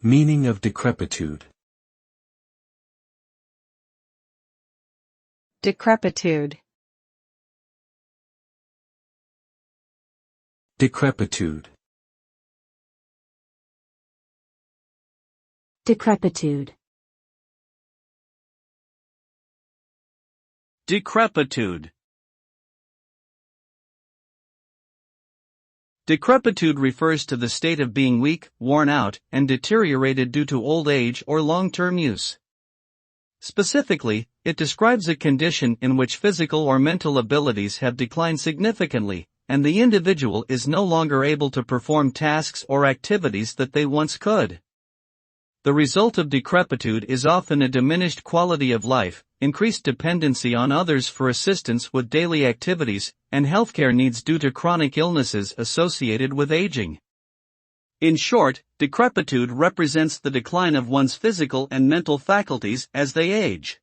Meaning of decrepitude. Decrepitude. Decrepitude. Decrepitude. Decrepitude. Decrepitude refers to the state of being weak, worn out, and deteriorated due to old age or long-term use. Specifically, it describes a condition in which physical or mental abilities have declined significantly, and the individual is no longer able to perform tasks or activities that they once could. The result of decrepitude is often a diminished quality of life, increased dependency on others for assistance with daily activities, and healthcare needs due to chronic illnesses associated with aging. In short, decrepitude represents the decline of one's physical and mental faculties as they age.